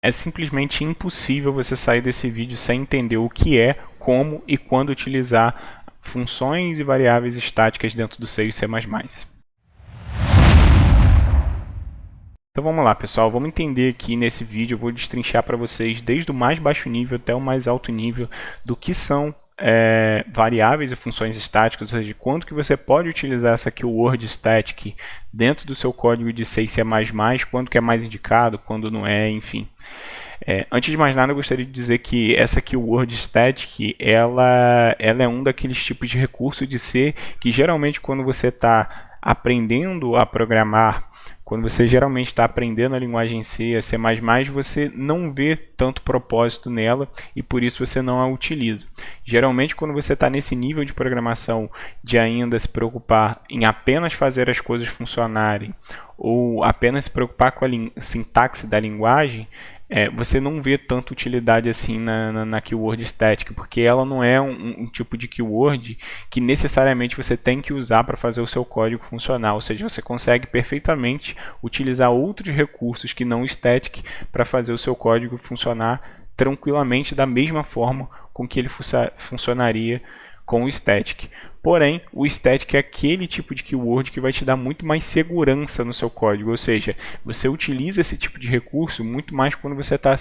É simplesmente impossível você sair desse vídeo sem entender o que é, como e quando utilizar funções e variáveis estáticas dentro do C e C++. Então vamos lá, pessoal, vamos entender aqui nesse vídeo, eu vou destrinchar para vocês desde o mais baixo nível até o mais alto nível do que são variáveis e funções estáticas, ou seja, quanto que você pode utilizar essa keyword static dentro do seu código de C e C++, quando que é mais indicado, quando não é, enfim. Antes de mais nada, eu gostaria de dizer que essa keyword static, ela é um daqueles tipos de recurso de C que geralmente quando você está aprendendo a programar, quando você geralmente está aprendendo a linguagem C, a C++, você não vê tanto propósito nela e por isso você não a utiliza. Geralmente quando você está nesse nível de programação de ainda se preocupar em apenas fazer as coisas funcionarem ou apenas se preocupar com a sintaxe da linguagem, você não vê tanta utilidade assim na keyword static, porque ela não é um tipo de keyword que necessariamente você tem que usar para fazer o seu código funcionar, ou seja, você consegue perfeitamente utilizar outros recursos que não static para fazer o seu código funcionar tranquilamente da mesma forma com que ele funcionaria com o static. Porém, o static é aquele tipo de keyword que vai te dar muito mais segurança no seu código, ou seja, você utiliza esse tipo de recurso muito mais quando você está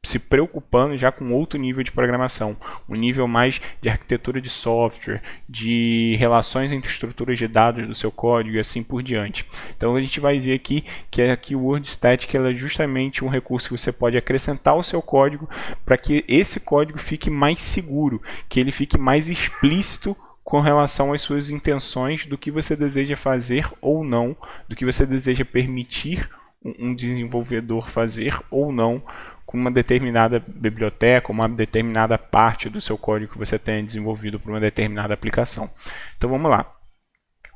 se preocupando já com outro nível de programação, um nível mais de arquitetura de software, de relações entre estruturas de dados do seu código e assim por diante. Então a gente vai ver aqui que a keyword static ela é justamente um recurso que você pode acrescentar ao seu código para que esse código fique mais seguro, que ele fique mais explícito com relação às suas intenções do que você deseja fazer ou não, do que você deseja permitir um desenvolvedor fazer ou não com uma determinada biblioteca, uma determinada parte do seu código que você tenha desenvolvido para uma determinada aplicação. Então vamos lá.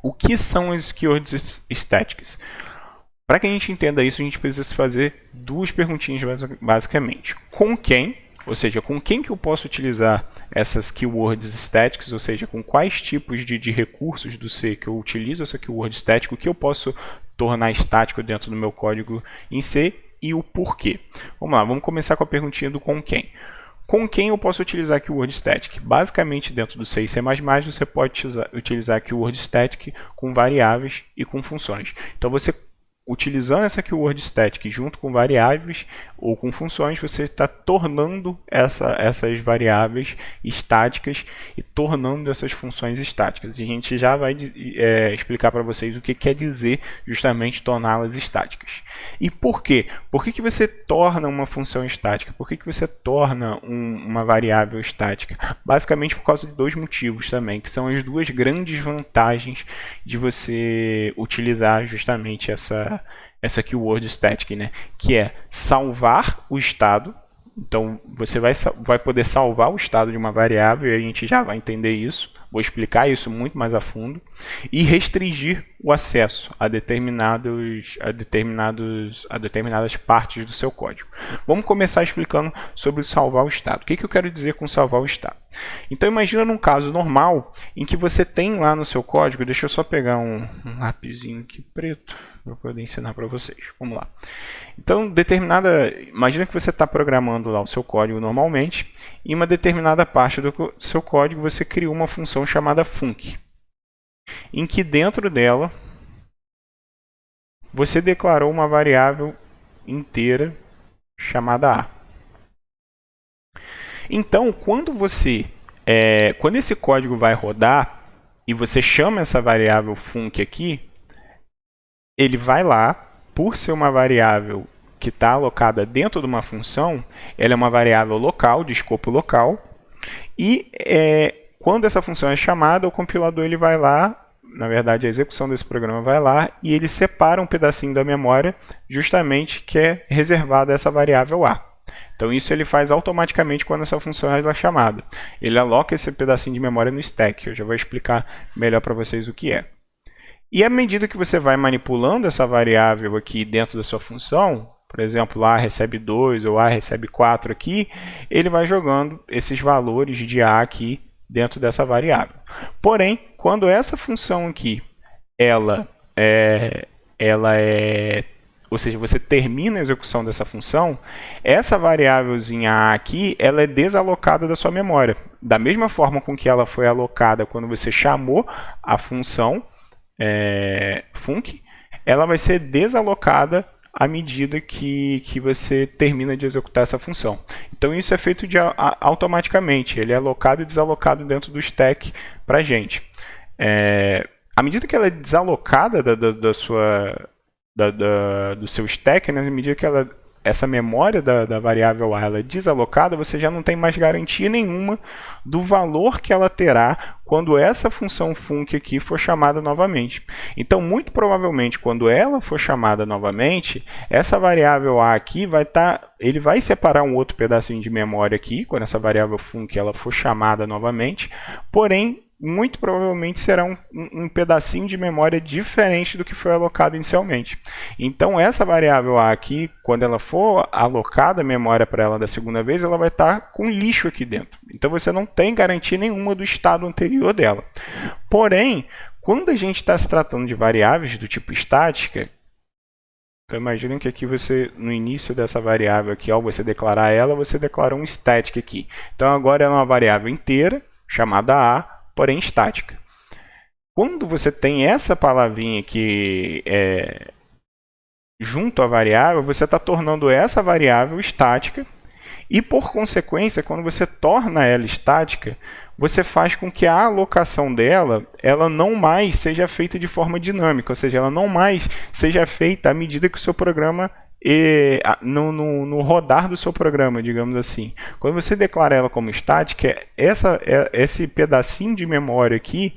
O que são as keywords estáticas? Para que a gente entenda isso, a gente precisa fazer duas perguntinhas basicamente. Com quem, ou seja, com quem que eu posso utilizar essas keywords estáticas, ou seja, com quais tipos de recursos do C que eu utilizo essa keyword estática, o que eu posso tornar estático dentro do meu código em C e o porquê. Vamos lá, vamos começar com a perguntinha do com quem. Com quem eu posso utilizar keyword static? Basicamente, dentro do C e C++, você pode utilizar keyword static com variáveis e com funções. Então, você utilizando essa keyword static junto com variáveis ou com funções, você está tornando essas variáveis estáticas e tornando essas funções estáticas. E a gente já vai explicar para vocês o que quer dizer justamente torná-las estáticas. E por quê? Por que você torna uma função estática? Por que você torna uma variável estática? Basicamente por causa de dois motivos também, que são as duas grandes vantagens de você utilizar justamente essa keyword static, né? Que é salvar o estado. Então, você vai poder salvar o estado de uma variável e a gente já vai entender isso. Vou explicar isso muito mais a fundo. E restringir o acesso a determinadas partes do seu código. Vamos começar explicando sobre salvar o estado. O que eu quero dizer com salvar o estado? Então, imagina num caso normal em que você tem lá no seu código, deixa eu só pegar um lapisinho aqui preto para poder ensinar para vocês. Vamos lá. Então, imagina que você está programando lá o seu código normalmente, e em uma determinada parte do seu código você criou uma função chamada func, em que dentro dela você declarou uma variável inteira chamada a. Então, quando esse código vai rodar e você chama essa variável func aqui, ele vai lá, por ser uma variável que está alocada dentro de uma função, ela é uma variável local, de escopo local, e quando essa função é chamada, o compilador ele vai lá, na verdade a execução desse programa vai lá, e ele separa um pedacinho da memória, justamente que é reservado a essa variável a. Então isso ele faz automaticamente quando essa função é chamada. Ele aloca esse pedacinho de memória no stack, eu já vou explicar melhor para vocês o que é. E à medida que você vai manipulando essa variável aqui dentro da sua função, por exemplo, A recebe 2 ou A recebe 4 aqui, ele vai jogando esses valores de A aqui dentro dessa variável. Porém, quando essa função aqui, ela é ou seja, você termina a execução dessa função, essa variávelzinha A aqui, ela é desalocada da sua memória. Da mesma forma com que ela foi alocada quando você chamou a função func, ela vai ser desalocada à medida que você termina de executar essa função. Então isso é feito automaticamente, ele é alocado e desalocado dentro do stack para a gente. À medida que ela é desalocada do seu stack, né, à medida que essa memória da variável A ela é desalocada, você já não tem mais garantia nenhuma do valor que ela terá quando essa função func aqui for chamada novamente. Então, muito provavelmente, quando ela for chamada novamente, essa variável A aqui ele vai separar um outro pedacinho de memória aqui, quando essa variável func ela for chamada novamente, porém, muito provavelmente será um pedacinho de memória diferente do que foi alocado inicialmente. Então, essa variável A aqui, quando ela for alocada a memória para ela da segunda vez, ela vai estar com lixo aqui dentro. Então, você não tem garantia nenhuma do estado anterior dela. Porém, quando a gente está se tratando de variáveis do tipo estática, então imaginem que aqui você, no início dessa variável aqui, ao você declarar ela, você declarou um static aqui. Então, agora é uma variável inteira, chamada A, porém estática. Quando você tem essa palavrinha aqui junto à variável, você está tornando essa variável estática e, por consequência, quando você torna ela estática, você faz com que a alocação dela ela não mais seja feita de forma dinâmica, ou seja, ela não mais seja feita à medida que o seu programa no rodar do seu programa, digamos assim. Quando você declara ela como estática, esse pedacinho de memória aqui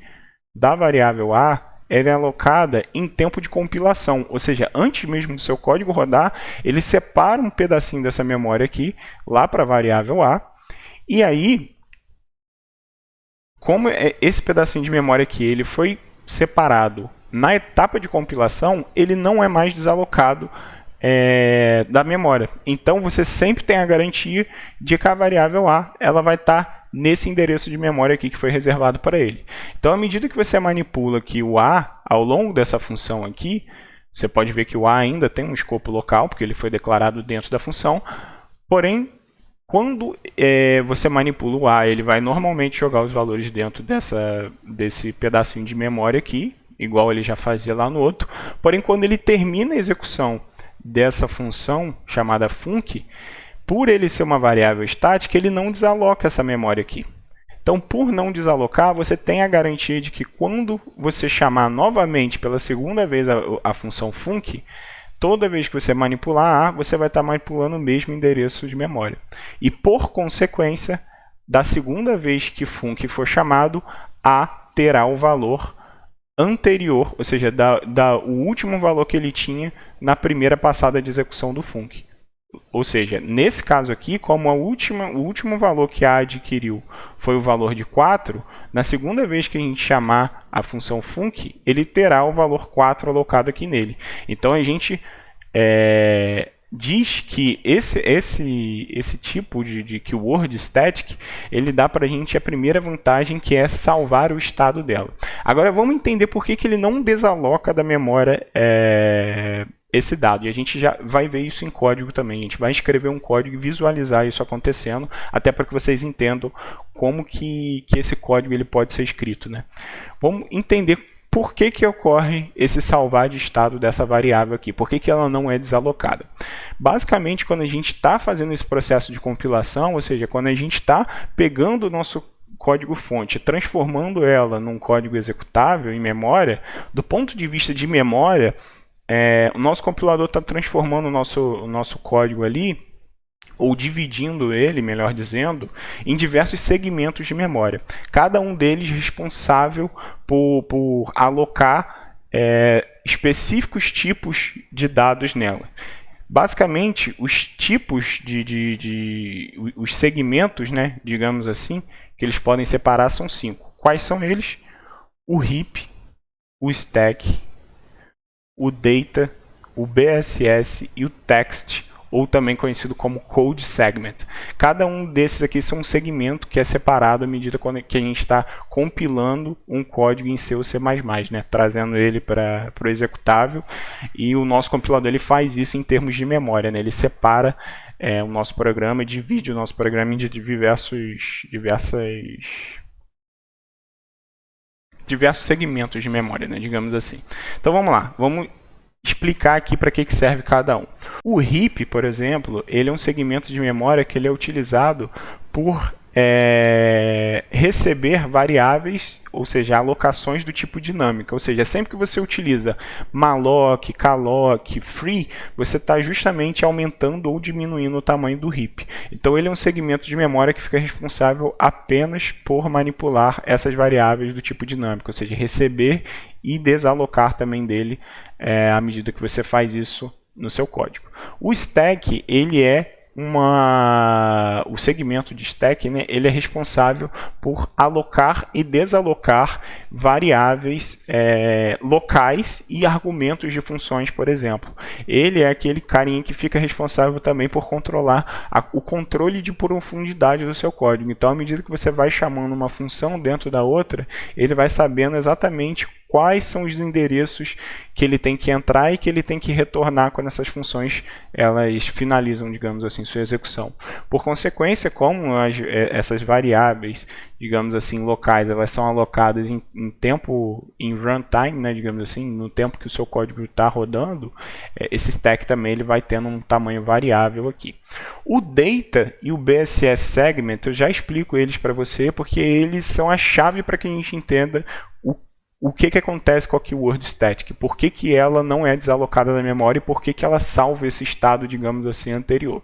da variável A ela é alocada em tempo de compilação, ou seja, antes mesmo do seu código rodar, ele separa um pedacinho dessa memória aqui lá para a variável A, e aí, como esse pedacinho de memória aqui ele foi separado na etapa de compilação, ele não é mais desalocado da memória. Então, você sempre tem a garantia de que a variável A ela vai estar nesse endereço de memória aqui que foi reservado para ele. Então, à medida que você manipula aqui o A ao longo dessa função aqui, você pode ver que o A ainda tem um escopo local, porque ele foi declarado dentro da função, porém, quando você manipula o A, ele vai normalmente jogar os valores dentro desse pedacinho de memória aqui, igual ele já fazia lá no outro, porém, quando ele termina a execução dessa função chamada func, por ele ser uma variável estática, ele não desaloca essa memória aqui. Então, por não desalocar, você tem a garantia de que quando você chamar novamente pela segunda vez a função func, toda vez que você manipular A, você vai estar manipulando o mesmo endereço de memória. E, por consequência, da segunda vez que func for chamado, A terá o valor anterior, ou seja, o último valor que ele tinha na primeira passada de execução do func. Ou seja, nesse caso aqui, como o último valor que A adquiriu foi o valor de 4, na segunda vez que a gente chamar a função func, ele terá o valor 4 alocado aqui nele. Então, a gente diz que esse tipo de keyword static, ele dá para a gente a primeira vantagem, que é salvar o estado dela. Agora, vamos entender por que ele não desaloca da memória esse dado. E a gente já vai ver isso em código também. A gente vai escrever um código e visualizar isso acontecendo, até para que vocês entendam como que esse código ele pode ser escrito, né? Vamos entender por que ocorre esse salvar de estado dessa variável aqui, por que ela não é desalocada. Basicamente, quando a gente está fazendo esse processo de compilação, ou seja, quando a gente está pegando o nosso código-fonte, transformando ela num código executável em memória, do ponto de vista de memória, o nosso compilador está transformando o nosso código ali, ou dividindo ele, melhor dizendo, em diversos segmentos de memória. Cada um deles responsável por alocar específicos tipos de dados nela. Basicamente, os tipos os segmentos, né, digamos assim, que eles podem separar são 5. Quais são eles? O heap, o stack, o data, o BSS e o text, ou também conhecido como code segment. Cada um desses aqui são um segmento que é separado à medida que a gente está compilando um código em C ou C++, né? Trazendo ele para o executável, e o nosso compilador ele faz isso em termos de memória, né? Ele separa o nosso programa, divide o nosso programa em diversos segmentos de memória, né? Digamos assim. Então vamos lá, vamos explicar aqui para que serve cada um. O heap, por exemplo, ele é um segmento de memória que ele é utilizado por receber variáveis, ou seja, alocações do tipo dinâmica. Ou seja, sempre que você utiliza malloc, calloc, free, você está justamente aumentando ou diminuindo o tamanho do heap. Então ele é um segmento de memória que fica responsável apenas por manipular essas variáveis do tipo dinâmico, ou seja, receber e desalocar também dele à medida que você faz isso no seu código. O stack, ele é o segmento de stack, né, ele é responsável por alocar e desalocar variáveis locais e argumentos de funções, por exemplo. Ele é aquele carinha que fica responsável também por controlar o controle de profundidade do seu código. Então, à medida que você vai chamando uma função dentro da outra, ele vai sabendo exatamente quais são os endereços que ele tem que entrar e que ele tem que retornar quando essas funções elas finalizam, digamos assim, sua execução. Por consequência, como essas variáveis, digamos assim, locais, elas são alocadas em tempo, em runtime, né, digamos assim, no tempo que o seu código está rodando, esse stack também ele vai tendo um tamanho variável aqui. O data e o BSS segment, eu já explico eles para você, porque eles são a chave para que a gente entenda o que acontece com a keyword static, por que ela não é desalocada da memória e por que ela salva esse estado, digamos assim, anterior.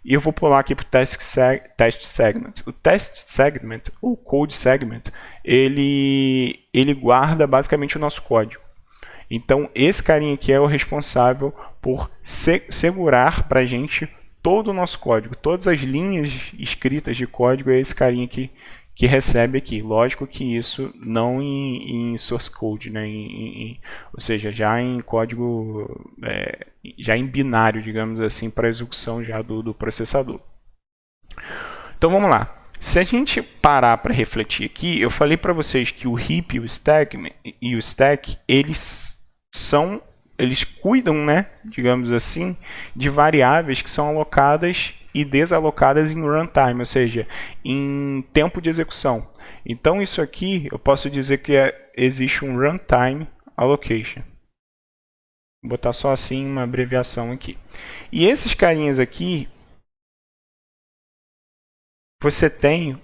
E eu vou pular aqui para o test segment. O test segment, ou code segment, ele guarda basicamente o nosso código. Então, esse carinha aqui é o responsável por segurar para a gente todo o nosso código. Todas as linhas escritas de código é esse carinha aqui que recebe aqui. Lógico que isso não em source code, né? Ou seja, já em código, já em binário, digamos assim, para execução já do processador. Então vamos lá. Se a gente parar para refletir aqui, eu falei para vocês que o heap e o stack, eles cuidam, né, digamos assim, de variáveis que são alocadas e desalocadas em runtime, ou seja, em tempo de execução. Então isso aqui eu posso dizer que existe um runtime allocation. Vou botar só assim uma abreviação aqui. E esses carinhas aqui, você tem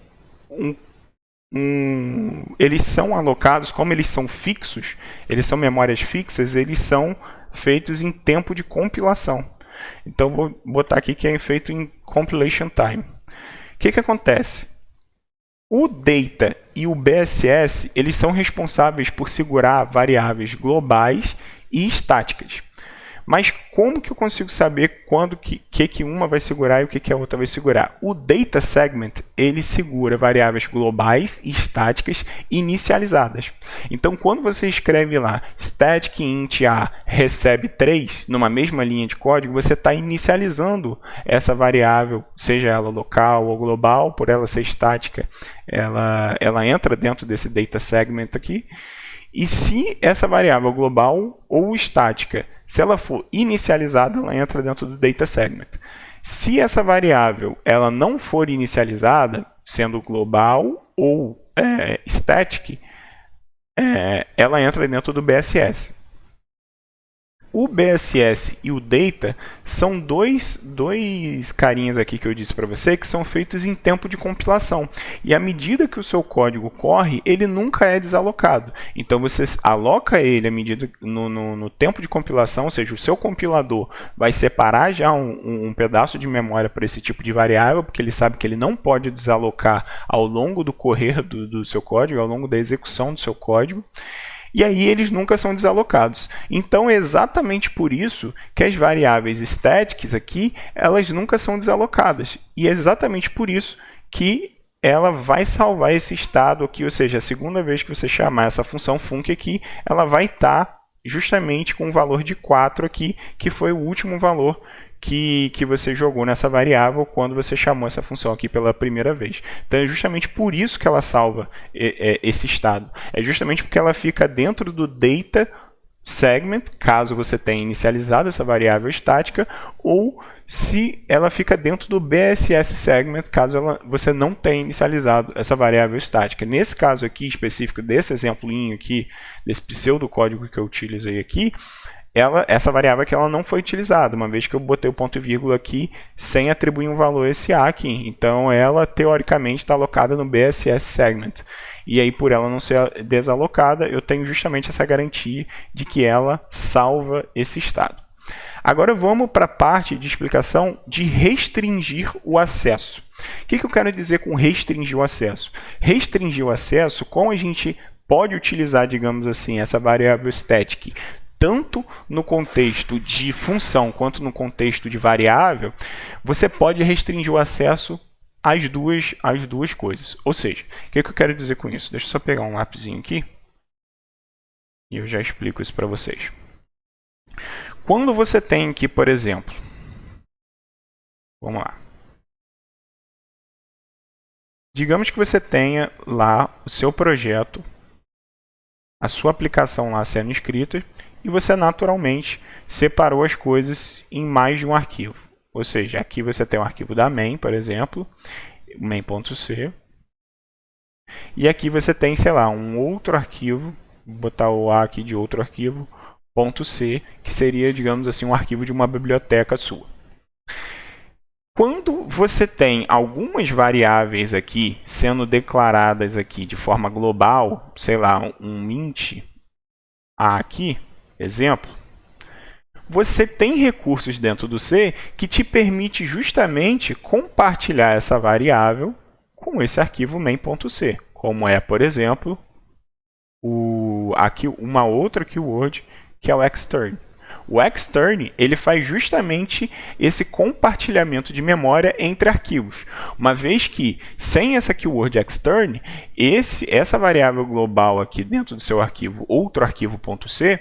eles são alocados, como eles são fixos, eles são memórias fixas, eles são feitos em tempo de compilação. Então vou botar aqui que é feito em compilation time. O que acontece? O data e o BSS, eles são responsáveis por segurar variáveis globais e estáticas. Mas como que eu consigo saber quando que uma vai segurar e o que a outra vai segurar? O data segment, ele segura variáveis globais e estáticas inicializadas. Então, quando você escreve lá static int a recebe 3, numa mesma linha de código, você está inicializando essa variável, seja ela local ou global, por ela ser estática, ela entra dentro desse data segment aqui. E se essa variável global ou estática, se ela for inicializada, ela entra dentro do data segment. Se essa variável ela não for inicializada, sendo global ou static, ela entra dentro do BSS. O BSS e o Data são dois carinhas aqui que eu disse para você que são feitos em tempo de compilação. E à medida que o seu código corre, ele nunca é desalocado. Então você aloca ele à medida no tempo de compilação, ou seja, o seu compilador vai separar já um pedaço de memória para esse tipo de variável, porque ele sabe que ele não pode desalocar ao longo do correr do seu código, ao longo da execução do seu código. E aí eles nunca são desalocados. Então é exatamente por isso que as variáveis estáticas aqui, elas nunca são desalocadas. E é exatamente por isso que ela vai salvar esse estado aqui, ou seja, a segunda vez que você chamar essa função func aqui, ela vai estar justamente com o valor de 4 aqui, que foi o último valor que você jogou nessa variável quando você chamou essa função aqui pela primeira vez. Então é justamente por isso que ela salva esse estado. É justamente porque ela fica dentro do data segment, caso você tenha inicializado essa variável estática, ou se ela fica dentro do BSS segment, caso você não tenha inicializado essa variável estática. Nesse caso aqui específico, desse exemplinho aqui, desse pseudocódigo que eu utilizei aqui, essa variável aqui ela não foi utilizada, uma vez que eu botei o ponto e vírgula aqui sem atribuir um valor SA aqui. Então ela teoricamente está alocada no BSS segment. E aí, por ela não ser desalocada, eu tenho justamente essa garantia de que ela salva esse estado. Agora vamos para a parte de explicação de restringir o acesso. O que eu quero dizer com restringir o acesso? Restringir o acesso, como a gente pode utilizar, digamos assim, essa variável static, tanto no contexto de função quanto no contexto de variável, você pode restringir o acesso às duas coisas. Ou seja, o que eu quero dizer com isso? Deixa eu só pegar um lapisinho aqui e eu já explico isso para vocês. Quando você tem aqui, por exemplo, vamos lá. Digamos que você tenha lá o seu projeto, a sua aplicação lá sendo escrita, e você naturalmente separou as coisas em mais de um arquivo. Ou seja, aqui você tem um arquivo da main, por exemplo, main.c, e aqui você tem, sei lá, um outro arquivo, vou botar o A aqui de outro arquivo, .c, que seria, digamos assim, um arquivo de uma biblioteca sua. Quando você tem algumas variáveis aqui sendo declaradas aqui de forma global, sei lá, um int A aqui, exemplo, você tem recursos dentro do C que te permite justamente compartilhar essa variável com esse arquivo main.c, como é, por exemplo, aqui uma outra keyword que é o extern. O extern ele faz justamente esse compartilhamento de memória entre arquivos, uma vez que sem essa keyword extern, essa variável global aqui dentro do seu arquivo, outro arquivo.c,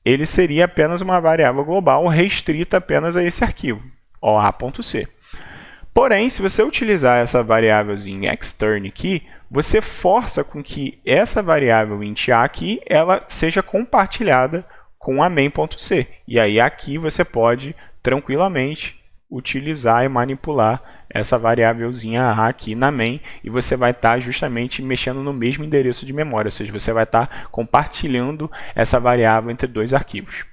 ele seria apenas uma variável global restrita apenas a esse arquivo, OA.c. Porém, se você utilizar essa variávelzinha extern aqui, você força com que essa variável int A aqui, ela seja compartilhada com a main.c. E aí aqui você pode tranquilamente utilizar e manipular essa variávelzinha A aqui na main, e você vai estar justamente mexendo no mesmo endereço de memória, ou seja, você vai estar compartilhando essa variável entre dois arquivos.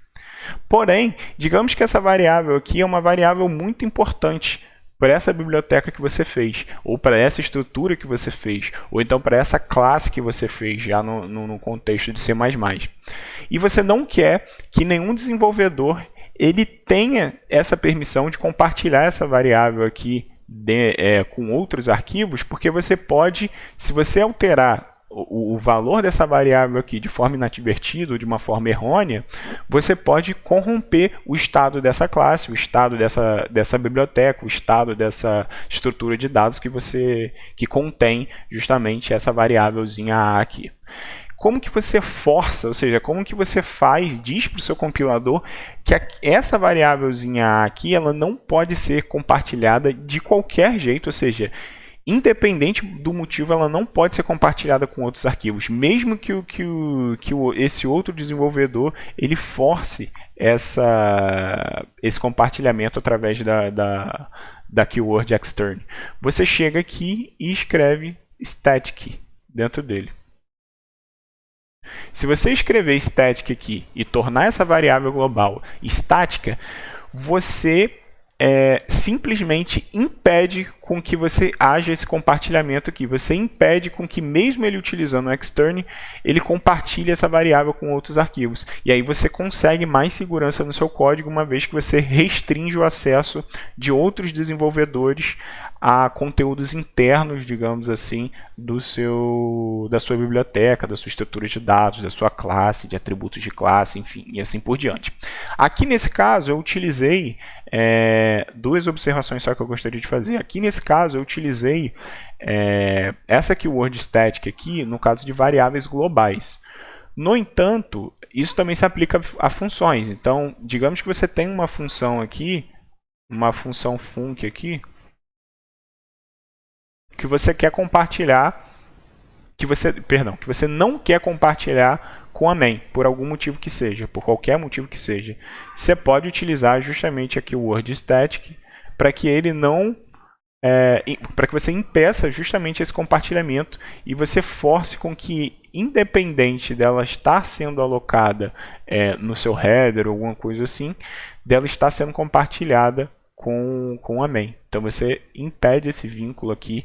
Porém, digamos que essa variável aqui é uma variável muito importante para essa biblioteca que você fez, ou para essa estrutura que você fez, ou então para essa classe que você fez já no contexto de C++. E você não quer que nenhum desenvolvedor ele tenha essa permissão de compartilhar essa variável aqui com outros arquivos, porque você pode, se você alterar o valor dessa variável aqui de forma inadvertida ou de uma forma errônea, você pode corromper o estado dessa classe, o estado dessa biblioteca, o estado dessa estrutura de dados que contém justamente essa variávelzinha A aqui. Como que você força, ou seja, como que você diz para o seu compilador que essa variávelzinha A aqui ela não pode ser compartilhada de qualquer jeito, ou seja, independente do motivo, ela não pode ser compartilhada com outros arquivos, mesmo que esse outro desenvolvedor ele force esse compartilhamento através da keyword extern. Você chega aqui e escreve static dentro dele. Se você escrever static aqui e tornar essa variável global estática, você simplesmente impede com que você haja esse compartilhamento aqui. Você impede com que, mesmo ele utilizando o extern, ele compartilhe essa variável com outros arquivos. E aí você consegue mais segurança no seu código, uma vez que você restringe o acesso de outros desenvolvedores a conteúdos internos, digamos assim, da sua biblioteca, da sua estrutura de dados, da sua classe, de atributos de classe, enfim, e assim por diante. Aqui nesse caso eu utilizei duas observações só que eu gostaria de fazer. Aqui nesse caso eu utilizei essa keyword static aqui no caso de variáveis globais. No entanto, isso também se aplica a funções. Então, digamos que você tem uma função aqui uma função func aqui que você quer compartilhar, que você não quer compartilhar com a main, por algum motivo que seja, por qualquer motivo que seja. Você pode utilizar justamente aqui o word static para que ele não para que você impeça justamente esse compartilhamento e você force com que, independente dela estar sendo alocada no seu header ou alguma coisa assim, dela estar sendo compartilhada com a main. Então você impede esse vínculo aqui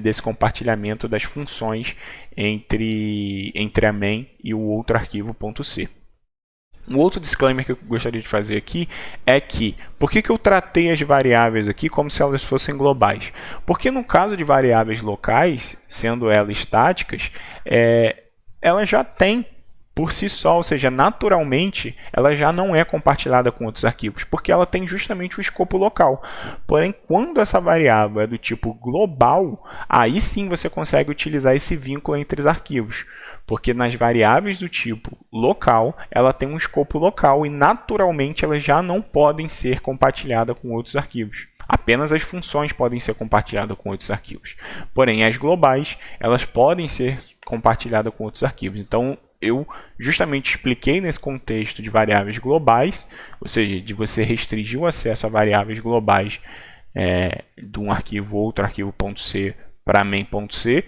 desse compartilhamento das funções entre a main e o outro arquivo .c. Um outro disclaimer que eu gostaria de fazer aqui é que, por que eu tratei as variáveis aqui como se elas fossem globais? Porque no caso de variáveis locais, sendo elas estáticas, ela já tem por si só, ou seja, naturalmente, ela já não é compartilhada com outros arquivos, porque ela tem justamente o escopo local. Porém, quando essa variável é do tipo global, aí sim você consegue utilizar esse vínculo entre os arquivos. Porque nas variáveis do tipo local, ela tem um escopo local e naturalmente elas já não podem ser compartilhadas com outros arquivos. Apenas as funções podem ser compartilhadas com outros arquivos. Porém, as globais, elas podem ser compartilhadas com outros arquivos. Então, eu justamente expliquei nesse contexto de variáveis globais, ou seja, de você restringir o acesso a variáveis globais de um arquivo ou outro arquivo .c para main.c,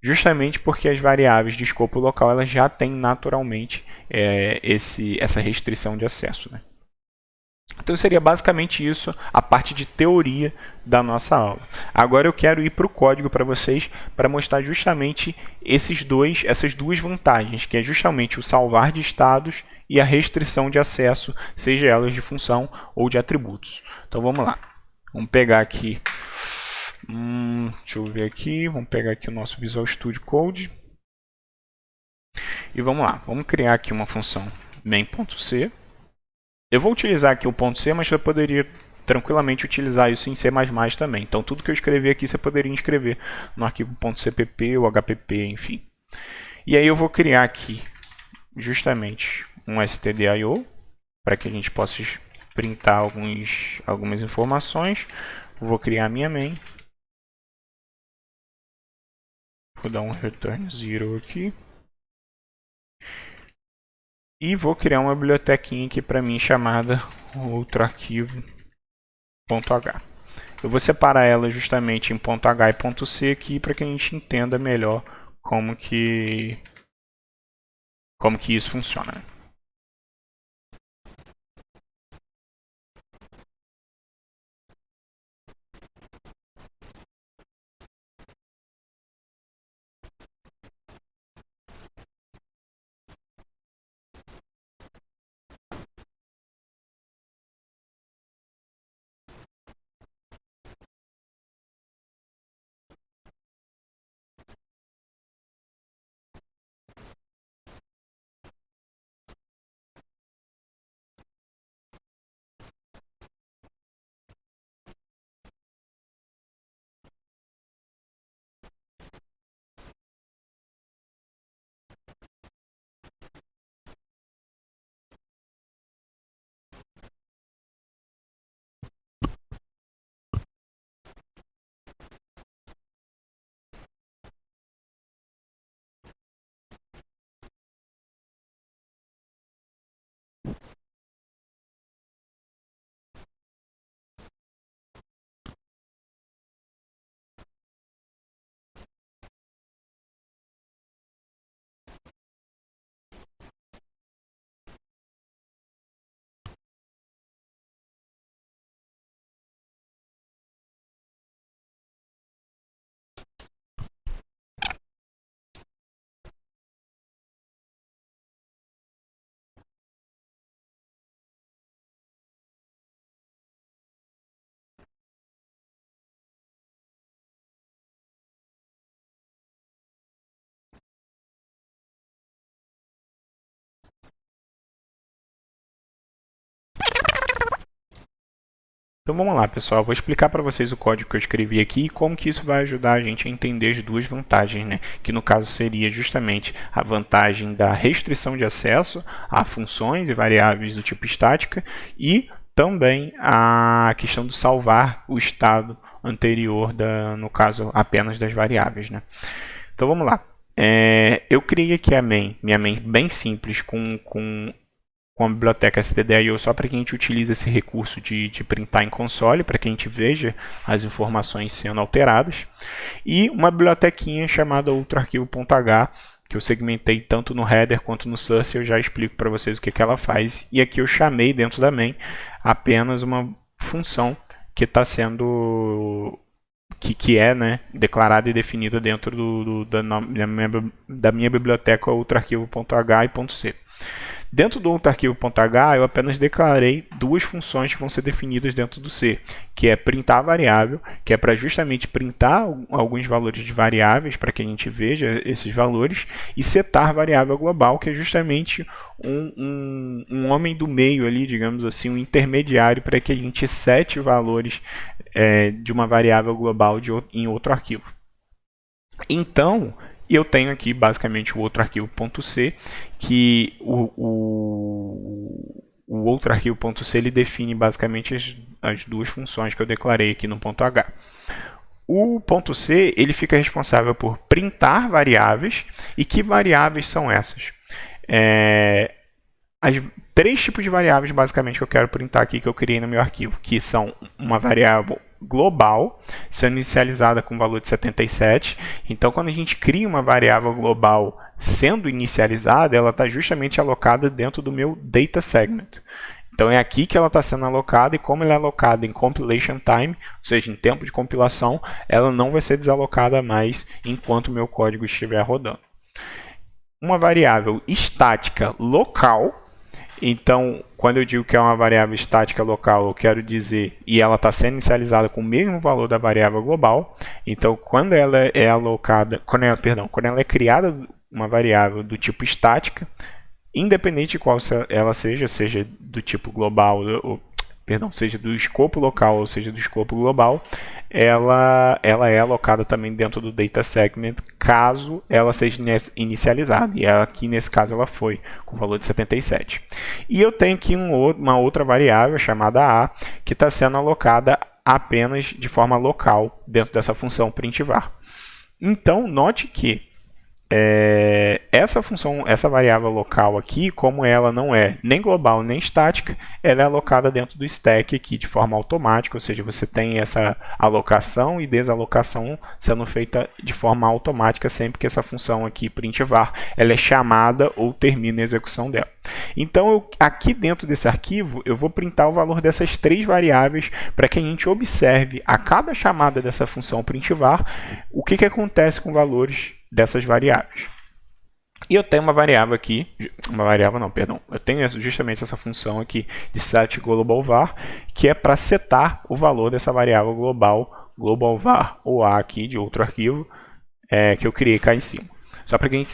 justamente porque as variáveis de escopo local elas já têm naturalmente essa restrição de acesso, né? Então seria basicamente isso a parte de teoria da nossa aula. Agora eu quero ir para o código para vocês para mostrar justamente essas duas vantagens, que é justamente o salvar de estados e a restrição de acesso, seja elas de função ou de atributos. Então vamos lá. Vamos pegar aqui, deixa eu ver aqui, vamos pegar aqui o nosso Visual Studio Code e vamos lá. Vamos criar aqui uma função main.c. Eu vou utilizar aqui o .c, mas eu poderia tranquilamente utilizar isso em C++ também. Então, tudo que eu escrevi aqui, você poderia escrever no arquivo .cpp ou HPP, enfim. E aí eu vou criar aqui, justamente, um stdio, para que a gente possa printar algumas informações. Vou criar a minha main. Vou dar um return 0 aqui. E vou criar uma bibliotequinha aqui para mim chamada outro arquivo .h. Eu vou separar ela justamente em .h e .c aqui para que a gente entenda melhor como que isso funciona. Então vamos lá, pessoal. Vou explicar para vocês o código que eu escrevi aqui e como que isso vai ajudar a gente a entender as duas vantagens, né? Que no caso seria justamente a vantagem da restrição de acesso a funções e variáveis do tipo estática e também a questão do salvar o estado anterior, no caso apenas das variáveis, né? Então vamos lá. Eu criei aqui a minha main bem simples com a biblioteca stdio só para que a gente utilize esse recurso de printar em console, para que a gente veja as informações sendo alteradas, e uma bibliotequinha chamada outroarquivo.h, que eu segmentei tanto no header quanto no source. Eu já explico para vocês o que ela faz, e aqui eu chamei dentro da main apenas uma função que está sendo que é, né, declarada e definida dentro da minha biblioteca outroarquivo.h e .c. Dentro do outroarquivo.h eu apenas declarei duas funções que vão ser definidas dentro do C, que é printar variável, que é para justamente printar alguns valores de variáveis para que a gente veja esses valores, e setar variável global, que é justamente um homem do meio ali, digamos assim, um intermediário para que a gente sete valores de uma variável global em outro arquivo. Então, eu tenho aqui basicamente o outro arquivo.c, que o outro arquivo.c ele define basicamente as duas funções que eu declarei aqui no .h. O .c ele fica responsável por printar variáveis. E que variáveis são essas? As três tipos de variáveis basicamente que eu quero printar aqui, que eu criei no meu arquivo, que são uma variável global, sendo inicializada com o valor de 77. Então, quando a gente cria uma variável global sendo inicializada, ela está justamente alocada dentro do meu data segment. Então, é aqui que ela está sendo alocada, e como ela é alocada em compilation time, ou seja, em tempo de compilação, ela não vai ser desalocada mais enquanto o meu código estiver rodando. Uma variável estática local. Então, quando eu digo que é uma variável estática local, eu quero dizer, e ela está sendo inicializada com o mesmo valor da variável global. Então, quando ela é alocada, quando ela é criada uma variável do tipo estática, independente de qual ela seja do tipo global, seja do escopo local ou seja do escopo global, ela é alocada também dentro do data segment, caso ela seja inicializada. E aqui nesse caso ela foi com o valor de 77. E eu tenho aqui uma outra variável chamada a, que está sendo alocada apenas de forma local dentro dessa função printvar. Então note que essa variável local aqui, como ela não é nem global nem estática, ela é alocada dentro do stack aqui de forma automática, ou seja, você tem essa alocação e desalocação sendo feita de forma automática sempre que essa função aqui printvar ela é chamada ou termina a execução dela. Então, aqui dentro desse arquivo, eu vou printar o valor dessas três variáveis para que a gente observe a cada chamada dessa função printvar o que acontece com valores dessas variáveis. E eu tenho uma variável aqui, eu tenho justamente essa função aqui de set global var, que é para setar o valor dessa variável global var ou a aqui de outro arquivo que eu criei cá em cima. Só para que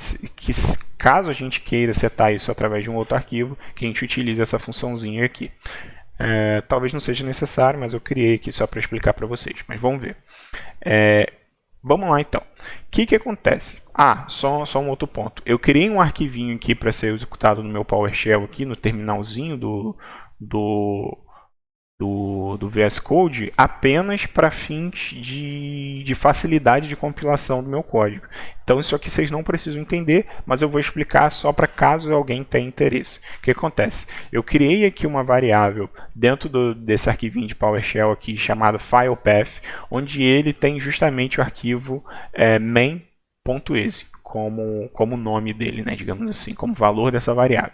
caso a gente queira setar isso através de um outro arquivo, que a gente utilize essa funçãozinha aqui. Talvez não seja necessário, mas eu criei aqui só para explicar para vocês. Mas vamos ver. Vamos lá então. O que acontece? Só um outro ponto. Eu criei um arquivinho aqui para ser executado no meu PowerShell aqui, no terminalzinho do VS Code, apenas para fins de facilidade de compilação do meu código. Então isso aqui vocês não precisam entender, mas eu vou explicar só para caso alguém tenha interesse. O que acontece? Eu criei aqui uma variável dentro desse arquivinho de PowerShell aqui chamado filepath, onde ele tem justamente o arquivo main.exe como nome dele, né, digamos assim, como valor dessa variável.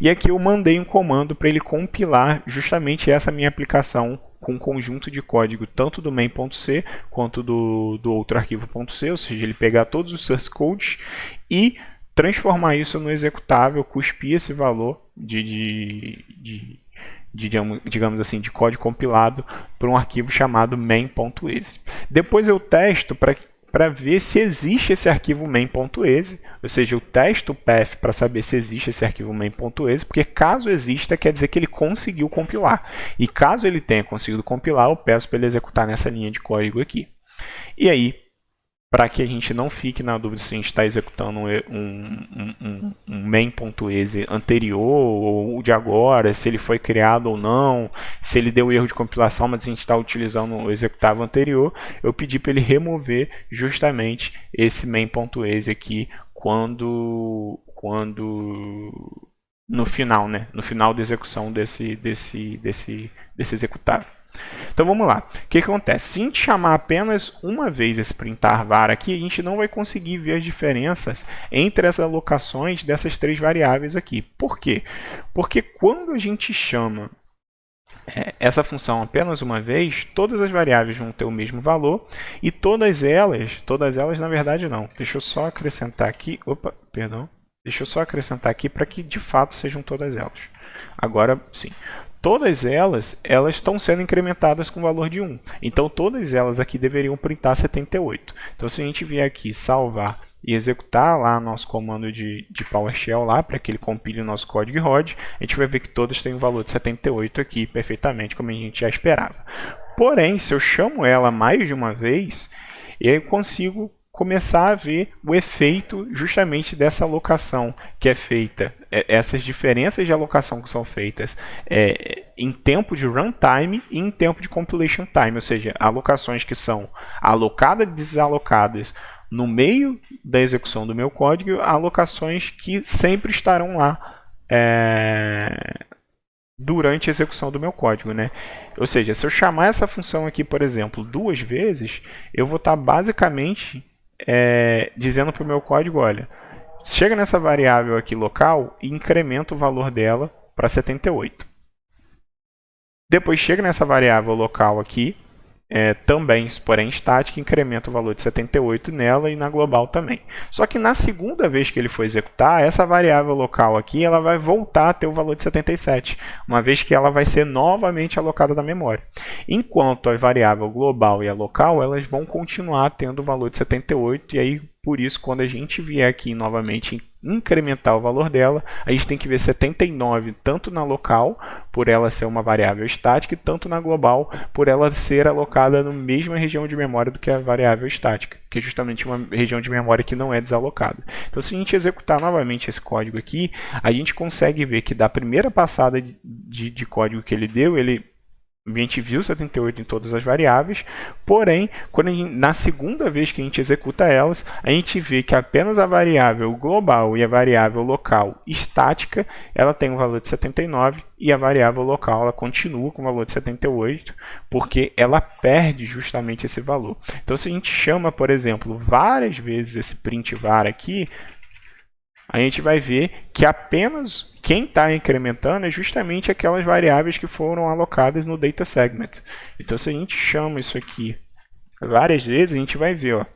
E aqui eu mandei um comando para ele compilar justamente essa minha aplicação com um conjunto de código tanto do main.c quanto do outro arquivo.c, ou seja, ele pegar todos os source codes e transformar isso no executável, cuspir esse valor digamos assim, de código compilado para um arquivo chamado main.exe. Depois eu testo para ver se existe esse arquivo main.exe, ou seja, eu testo o path para saber se existe esse arquivo main.exe, porque caso exista, quer dizer que ele conseguiu compilar. E caso ele tenha conseguido compilar, eu peço para ele executar nessa linha de código aqui. E aí, para que a gente não fique na dúvida se a gente está executando um main.exe anterior ou o de agora, se ele foi criado ou não, se ele deu erro de compilação, mas a gente está utilizando o executável anterior, eu pedi para ele remover justamente esse main.exe aqui quando no final, né? No final da execução desse executável. Então vamos lá. O que acontece? Se a gente chamar apenas uma vez esse printar var aqui, a gente não vai conseguir ver as diferenças entre as alocações dessas três variáveis aqui. Por quê? Porque quando a gente chama essa função apenas uma vez, todas as variáveis vão ter o mesmo valor e todas elas na verdade não. Deixa eu só acrescentar aqui, deixa eu só acrescentar aqui para que de fato sejam todas elas. Agora sim. Todas elas estão sendo incrementadas com o valor de 1. Então, todas elas aqui deveriam printar 78. Então, se a gente vier aqui salvar e executar lá nosso comando de PowerShell lá, para que ele compile o nosso código e rode, a gente vai ver que todas têm o valor de 78 aqui, perfeitamente, como a gente já esperava. Porém, se eu chamo ela mais de uma vez, eu consigo começar a ver o efeito justamente dessa alocação que é feita, essas diferenças de alocação que são feitas em tempo de runtime e em tempo de compilation time, ou seja, alocações que são alocadas e desalocadas no meio da execução do meu código, alocações que sempre estarão lá durante a execução do meu código, né? Ou seja, se eu chamar essa função aqui, por exemplo, 2 vezes, eu vou estar basicamente dizendo para o meu código, olha, chega nessa variável aqui local e incrementa o valor dela para 78. Depois chega nessa variável local aqui, também, porém estática, incrementa o valor de 78 nela e na global também. Só que na segunda vez que ele for executar, essa variável local aqui ela vai voltar a ter o valor de 77, uma vez que ela vai ser novamente alocada da memória. Enquanto a variável global e a local, elas vão continuar tendo o valor de 78, e aí por isso, quando a gente vier aqui novamente incrementar o valor dela, a gente tem que ver 79 tanto na local, por ela ser uma variável estática, e tanto na global, por ela ser alocada na mesma região de memória do que a variável estática, que é justamente uma região de memória que não é desalocada. Então, se a gente executar novamente esse código aqui, a gente consegue ver que da primeira passada de código que ele deu, a gente viu 78 em todas as variáveis, porém, na segunda vez que a gente executa elas, a gente vê que apenas a variável global e a variável local estática, ela tem um valor de 79, e a variável local ela continua com o valor de 78, porque ela perde justamente esse valor. Então, se a gente chama, por exemplo, várias vezes esse print var aqui, a gente vai ver que apenas quem está incrementando é justamente aquelas variáveis que foram alocadas no data segment. Então, se a gente chama isso aqui várias vezes, a gente vai ver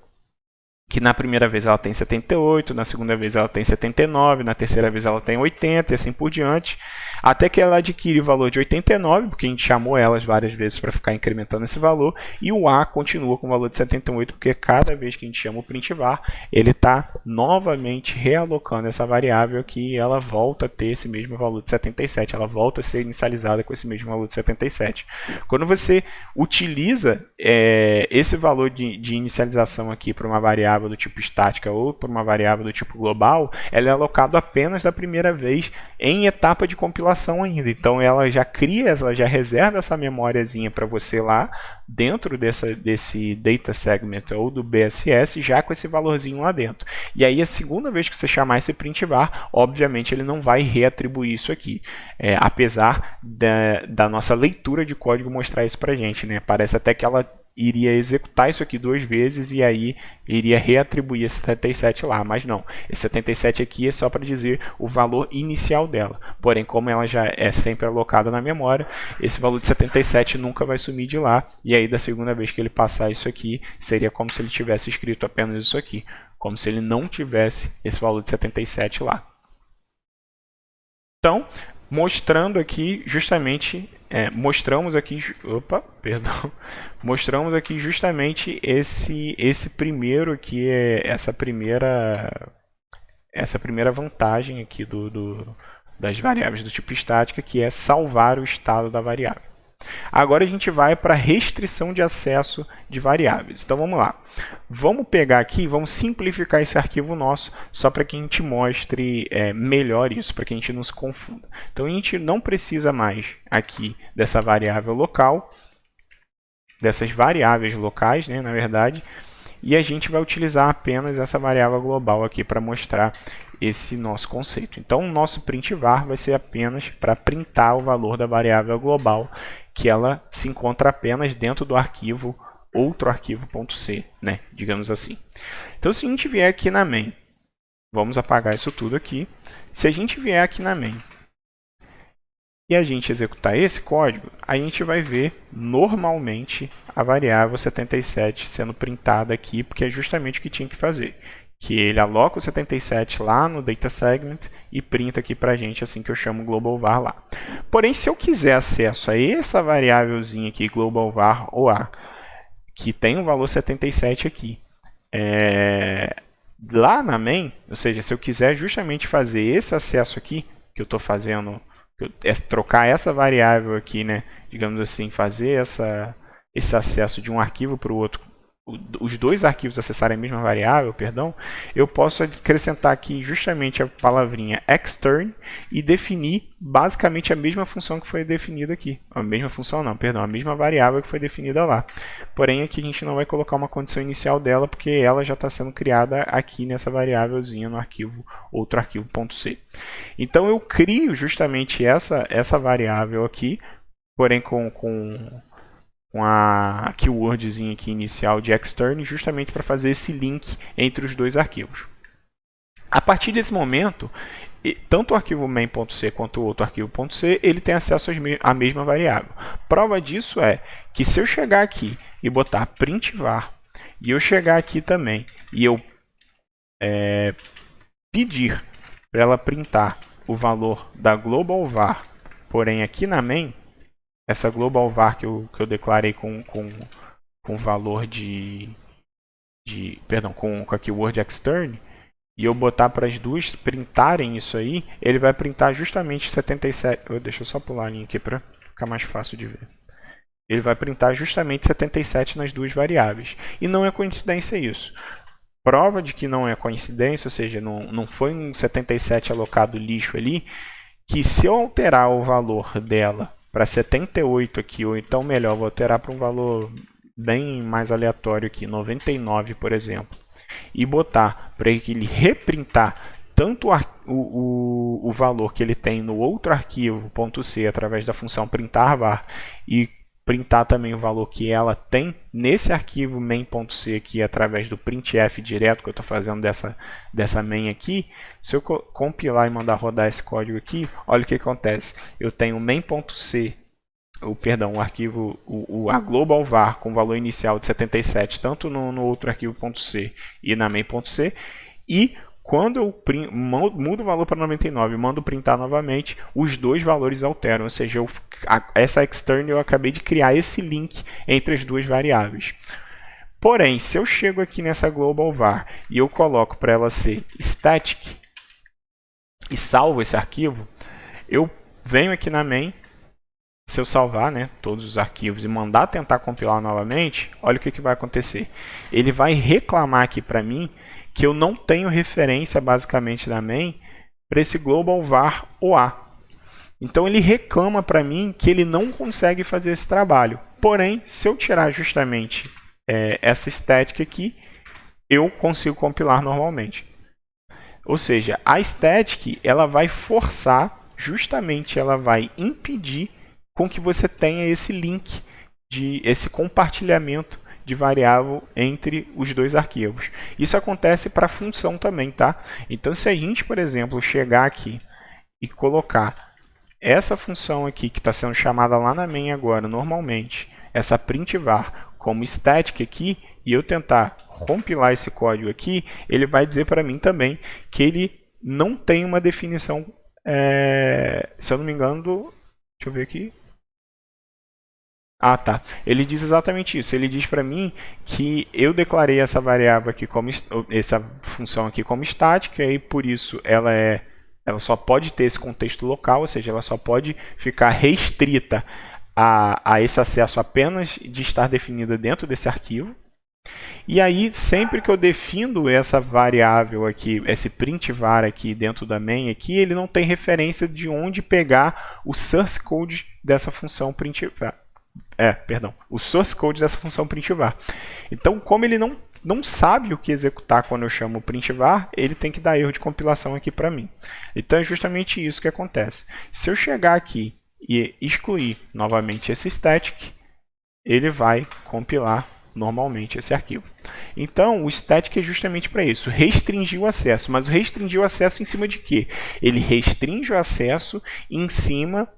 que na primeira vez ela tem 78, na segunda vez ela tem 79, na terceira vez ela tem 80 e assim por diante, até que ela adquire o valor de 89, porque a gente chamou elas várias vezes para ficar incrementando esse valor, e o A continua com o valor de 78, porque cada vez que a gente chama o print var, ele está novamente realocando essa variável aqui e ela volta a ter esse mesmo valor de 77, ela volta a ser inicializada com esse mesmo valor de 77. Quando você utiliza esse valor de inicialização aqui para uma variável do tipo estática ou para uma variável do tipo global, ela é alocada apenas da primeira vez em etapa de compilação ainda. Então ela já reserva essa memóriazinha para você lá dentro desse data segment ou do BSS, já com esse valorzinho lá dentro. E aí a segunda vez que você chamar esse print var, obviamente ele não vai reatribuir isso aqui, apesar da nossa leitura de código mostrar isso para gente, né? Parece até que ela iria executar isso aqui 2 vezes e aí iria reatribuir esse 77 lá, mas não. Esse 77 aqui é só para dizer o valor inicial dela. Porém, como ela já é sempre alocada na memória, esse valor de 77 nunca vai sumir de lá, e aí da segunda vez que ele passar isso aqui, seria como se ele tivesse escrito apenas isso aqui, como se ele não tivesse esse valor de 77 lá. Então, mostrando aqui justamente mostramos aqui justamente esse primeiro aqui, essa primeira vantagem aqui das variáveis do tipo estática, que é salvar o estado da variável. Agora a gente vai para restrição de acesso de variáveis. Então vamos lá. Vamos pegar aqui, vamos simplificar esse arquivo nosso, só para que a gente mostre melhor isso, para que a gente não se confunda. Então a gente não precisa mais aqui dessa variável local, dessas variáveis locais, né, na verdade, e a gente vai utilizar apenas essa variável global aqui para mostrar esse nosso conceito. Então o nosso print var vai ser apenas para printar o valor da variável global, que ela se encontra apenas dentro do arquivo outro arquivo.c, né, digamos assim. Então se a gente vier aqui na main, vamos apagar isso tudo aqui. Se a gente vier aqui na main e a gente executar esse código, a gente vai ver normalmente a variável 77 sendo printada aqui, porque é justamente o que tinha que fazer. Que ele aloca o 77 lá no data segment e printa aqui para a gente assim que eu chamo global var lá. Porém, se eu quiser acesso a essa variávelzinha aqui, global var OA, que tem o valor 77 aqui, lá na main, ou seja, se eu quiser justamente fazer esse acesso aqui, que eu estou fazendo, trocar essa variável aqui, né, digamos assim, fazer esse acesso de um arquivo para o outro, os dois arquivos acessarem a mesma variável, perdão, eu posso acrescentar aqui justamente a palavrinha extern e definir basicamente a mesma função que foi definida aqui. A mesma função não, perdão, a mesma variável que foi definida lá. Porém, aqui a gente não vai colocar uma condição inicial dela, porque ela já está sendo criada aqui nessa variávelzinha no arquivo, outro arquivo.c. Então, eu crio justamente essa variável aqui, porém com a keywordzinha aqui inicial de extern, justamente para fazer esse link entre os dois arquivos. A partir desse momento, tanto o arquivo main.c quanto o outro arquivo.c, ele tem acesso à mesma variável. Prova disso é que se eu chegar aqui e botar print var, e eu chegar aqui também, e eu pedir para ela printar o valor da global var, porém aqui na main, essa global var que eu declarei com valor perdão, com a keyword extern, e eu botar para as duas printarem isso aí, ele vai printar justamente 77. Deixa eu só pular a linha aqui para ficar mais fácil de ver. Ele vai printar justamente 77 nas duas variáveis. E não é coincidência isso. Prova de que não é coincidência, ou seja, não foi um 77 alocado lixo ali, que se eu alterar o valor dela para 78 aqui, ou então melhor, vou alterar para um valor bem mais aleatório aqui, 99, por exemplo, e botar para ele reprintar tanto o valor que ele tem no outro arquivo .c através da função printar var e printar também o valor que ela tem nesse arquivo main.c aqui através do printf direto que eu estou fazendo dessa main aqui. Se eu compilar e mandar rodar esse código aqui, olha o que acontece. Eu tenho main.c, o arquivo, a global var com valor inicial de 77, tanto no outro arquivo .c e na main.c, e quando eu mudo o valor para 99 e mando printar novamente, os dois valores alteram, ou seja, essa extern eu acabei de criar esse link entre as duas variáveis. Porém, se eu chego aqui nessa global var e eu coloco para ela ser static e salvo esse arquivo, eu venho aqui na main, se eu salvar, né, todos os arquivos e mandar tentar compilar novamente, olha o que vai acontecer. Ele vai reclamar aqui para mim que eu não tenho referência basicamente da main para esse global var OA. Então ele reclama para mim que ele não consegue fazer esse trabalho. Porém, se eu tirar justamente essa static aqui, eu consigo compilar normalmente. Ou seja, a static ela vai forçar, justamente ela vai impedir com que você tenha esse link, esse compartilhamento de variável entre os dois arquivos. Isso acontece para a função também, tá? Então, se a gente, por exemplo, chegar aqui e colocar essa função aqui, que está sendo chamada lá na main agora, normalmente, essa print var como static aqui, e eu tentar compilar esse código aqui, ele vai dizer para mim também que ele não tem uma definição, se eu não me engano, deixa eu ver aqui. Ah, tá. Ele diz exatamente isso. Ele diz para mim que eu declarei essa variável aqui como essa função aqui como estática e por isso ela só pode ter esse contexto local, ou seja, ela só pode ficar restrita a esse acesso apenas de estar definida dentro desse arquivo. E aí, sempre que eu defino essa variável aqui, esse print var aqui dentro da main, aqui, ele não tem referência de onde pegar o source code dessa função print var. O source code dessa função print var. Então, como ele não sabe o que executar quando eu chamo o print var, ele tem que dar erro de compilação aqui para mim. Então, é justamente isso que acontece. Se eu chegar aqui e excluir novamente esse static, ele vai compilar normalmente esse arquivo. Então, o static é justamente para isso, restringir o acesso. Mas restringir o acesso em cima de quê? Ele restringe o acesso em cima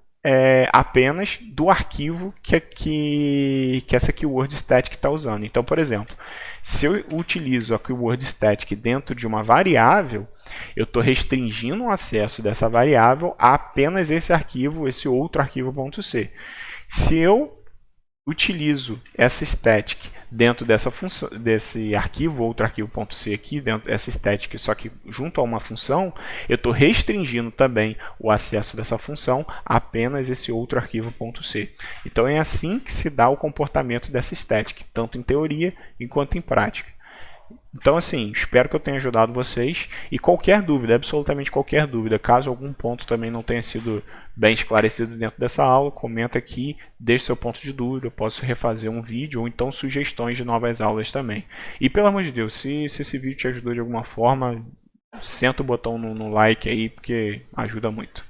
apenas do arquivo que essa keyword static está usando. Então, por exemplo, se eu utilizo a keyword static dentro de uma variável, eu estou restringindo o acesso dessa variável a apenas esse arquivo, esse outro arquivo.c. Se eu utilizo essa static dentro dessa função, desse arquivo, outro arquivo.c aqui, dentro dessa static, só que junto a uma função, eu estou restringindo também o acesso dessa função a apenas esse outro arquivo.c. Então é assim que se dá o comportamento dessa static, tanto em teoria enquanto em prática. Então, assim, espero que eu tenha ajudado vocês. E qualquer dúvida, absolutamente qualquer dúvida, caso algum ponto também não tenha sido bem esclarecido dentro dessa aula, comenta aqui, deixe seu ponto de dúvida, eu posso refazer um vídeo ou então sugestões de novas aulas também. E pelo amor de Deus, se esse vídeo te ajudou de alguma forma, senta o botão no like aí, porque ajuda muito.